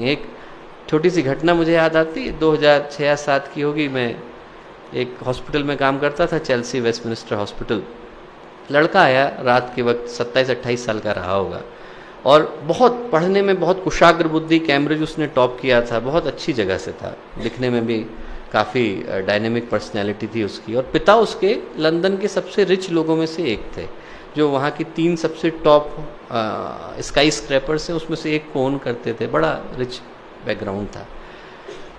एक छोटी सी घटना मुझे याद आती है, 2006-07 की होगी। मैं एक हॉस्पिटल में काम करता था, चेल्सी वेस्टमिनिस्टर हॉस्पिटल। लड़का आया रात के वक्त, 27-28 साल का रहा होगा, और बहुत पढ़ने में बहुत कुशाग्र बुद्धि, कैम्ब्रिज उसने टॉप किया था, बहुत अच्छी जगह से था, दिखने में भी काफ़ी डायनेमिक पर्सनैलिटी थी उसकी। और पिता उसके लंदन के सबसे रिच लोगों में से एक थे, जो वहाँ की 3 सबसे टॉप स्काई स्क्रैपर्स हैं उसमें से एक को ओन करते थे। बड़ा रिच बैकग्राउंड था।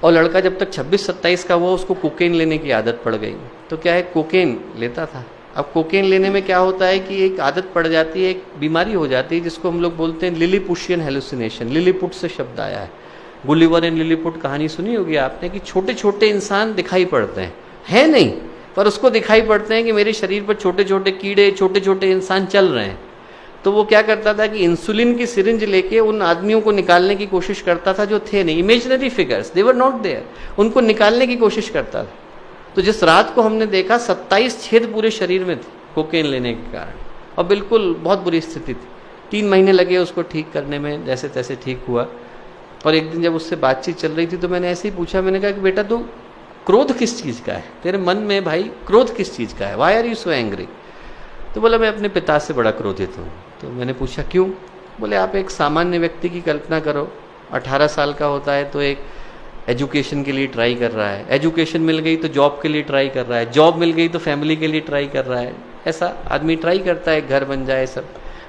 और लड़का जब तक 26-27 का हुआ, उसको कोकेन लेने की आदत पड़ गई। तो क्या है, कोकेन लेता था। अब कोकेन लेने में क्या होता है कि एक आदत पड़ जाती है, एक बीमारी हो जाती है जिसको हम लोग बोलते हैं लिलीपुशियन हेलुसिनेशन। लिलीपुट से शब्द आया है। गुलिवर एंड लिलीपुट कहानी सुनी होगी आपने, कि छोटे छोटे इंसान दिखाई पड़ते हैं, है नहीं, पर उसको दिखाई पड़ते हैं कि मेरे शरीर पर छोटे छोटे कीड़े, छोटे छोटे इंसान चल रहे हैं। तो वो क्या करता था कि इंसुलिन की सिरिंज लेके उन आदमियों को निकालने की कोशिश करता था जो थे नहीं, imaginary figures, they were not there, उनको निकालने की कोशिश करता था। तो जिस रात को हमने देखा, 27 छेद पूरे शरीर में थे कोकेन लेने के कारण, और बिल्कुल बहुत बुरी स्थिति थी। 3 महीने लगे उसको ठीक करने में, जैसे तैसे ठीक हुआ। और एक दिन जब उससे बातचीत चल रही थी तो मैंने ऐसे ही पूछा, मैंने कहा कि बेटा तू क्रोध किस चीज़ का है, तेरे मन में भाई क्रोध किस चीज़ का है, why are you so angry? तो बोला मैं अपने पिता से बड़ा क्रोधित हूँ। तो मैंने पूछा क्यों? बोले आप एक सामान्य व्यक्ति की कल्पना करो, 18 साल का होता है तो एक एजुकेशन के लिए ट्राई कर रहा है, एजुकेशन मिल गई तो जॉब के लिए ट्राई कर रहा है, जॉब मिल गई तो फैमिली के लिए ट्राई कर रहा है, ऐसा आदमी ट्राई करता है, घर बन जाए सब।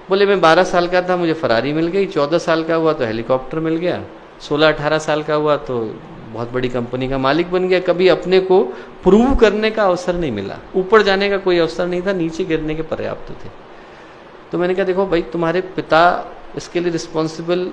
बोले मैं 12 साल का था, मुझे फरारी मिल गई, 14 साल का हुआ तो हेलीकॉप्टर मिल गया, 16-18 साल का हुआ तो बहुत बड़ी कंपनी का मालिक बन गया। कभी अपने को प्रूव करने का अवसर नहीं मिला, ऊपर जाने का कोई अवसर नहीं था, नीचे गिरने के पर्याप्त थे। तो मैंने कहा देखो भाई, तुम्हारे पिता इसके लिए रिस्पॉन्सिबल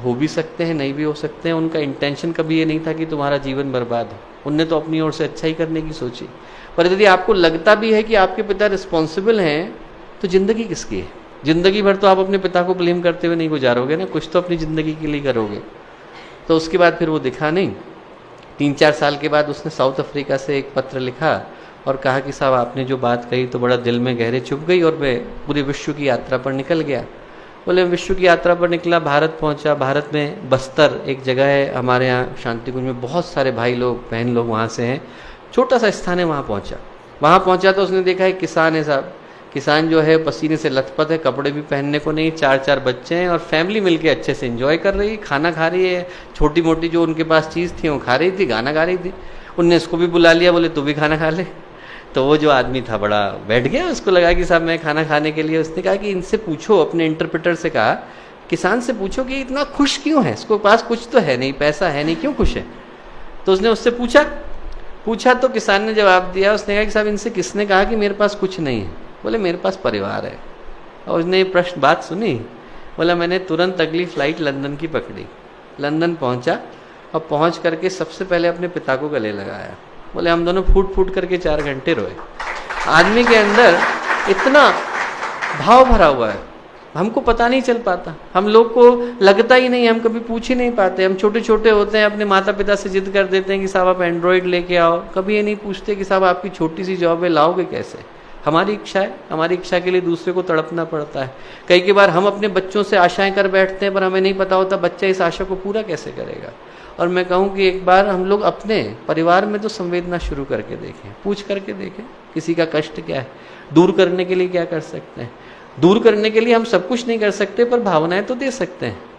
हो भी सकते हैं, नहीं भी हो सकते हैं, उनका इंटेंशन कभी ये नहीं था कि तुम्हारा जीवन बर्बाद हो, उनने तो अपनी ओर से अच्छा ही करने की सोची। पर यदि आपको लगता भी है कि आपके पिता रिस्पॉन्सिबल हैं, तो जिंदगी किसकी है? जिंदगी भर तो आप अपने पिता को ब्लेम करते हुए नहीं गुजारोगे ना, कुछ तो अपनी ज़िंदगी के लिए करोगे। तो उसके बाद फिर वो दिखा नहीं। 3-4 साल के बाद उसने साउथ अफ्रीका से एक पत्र लिखा और कहा कि साहब आपने जो बात कही तो बड़ा दिल में गहरे चुभ गई, और मैं पूरे विश्व की यात्रा पर निकल गया। बोले विश्व की यात्रा पर निकला, भारत पहुंचा। भारत में बस्तर एक जगह है हमारे यहाँ शांति कुंज में, बहुत सारे भाई लोग बहन लोग वहाँ से हैं, छोटा सा स्थान है, वहाँ पहुँचा तो उसने देखा एक किसान है साहब, किसान जो है पसीने से लथपथ है, कपड़े भी पहनने को नहीं, 4-4 बच्चे हैं, और फैमिली मिलके अच्छे से एंजॉय कर रही है, खाना खा रही है, छोटी मोटी जो उनके पास चीज़ थी वो खा रही थी, गाना गा रही थी। उनने इसको भी बुला लिया, बोले तू भी खाना खा ले। तो वो जो आदमी था बड़ा बैठ गया, उसको लगा कि साहब मैं खाना खाने के लिए। उसने कहा कि इनसे पूछो, अपने इंटरप्रेटर से कहा, किसान से पूछो कि इतना खुश क्यों है, इसको पास कुछ तो है नहीं, पैसा है नहीं, क्यों खुश है? तो उसने उससे पूछा तो किसान ने जवाब दिया, उसने कहा कि साहब इनसे किसने कहा कि मेरे पास कुछ नहीं है? बोले मेरे पास परिवार है। और उसने ये प्रश्न बात सुनी, बोला मैंने तुरंत अगली फ्लाइट लंदन की पकड़ी, लंदन पहुंचा, और पहुंच करके सबसे पहले अपने पिता को गले लगाया। बोले हम दोनों फूट फूट करके 4 घंटे रोए। आदमी के अंदर इतना भाव भरा हुआ है, हमको पता नहीं चल पाता, हम लोग को लगता ही नहीं, हम कभी पूछ ही नहीं पाते। हम छोटे छोटे होते हैं, अपने माता पिता से जिद कर देते हैं कि साहब आप एंड्रॉयड लेके आओ, कभी ये नहीं पूछते कि साहब आपकी छोटी सी जॉब है, लाओगे कैसे? हमारी इच्छा है, हमारी इच्छा के लिए दूसरे को तड़पना पड़ता है। कई बार हम अपने बच्चों से आशाएं कर बैठते हैं, पर हमें नहीं पता होता बच्चा इस आशा को पूरा कैसे करेगा। और मैं कहूँ कि एक बार हम लोग अपने परिवार में तो संवेदना शुरू करके देखें, पूछ करके देखें किसी का कष्ट क्या है, दूर करने के लिए क्या कर सकते हैं। दूर करने के लिए हम सब कुछ नहीं कर सकते, पर भावनाएं तो दे सकते हैं।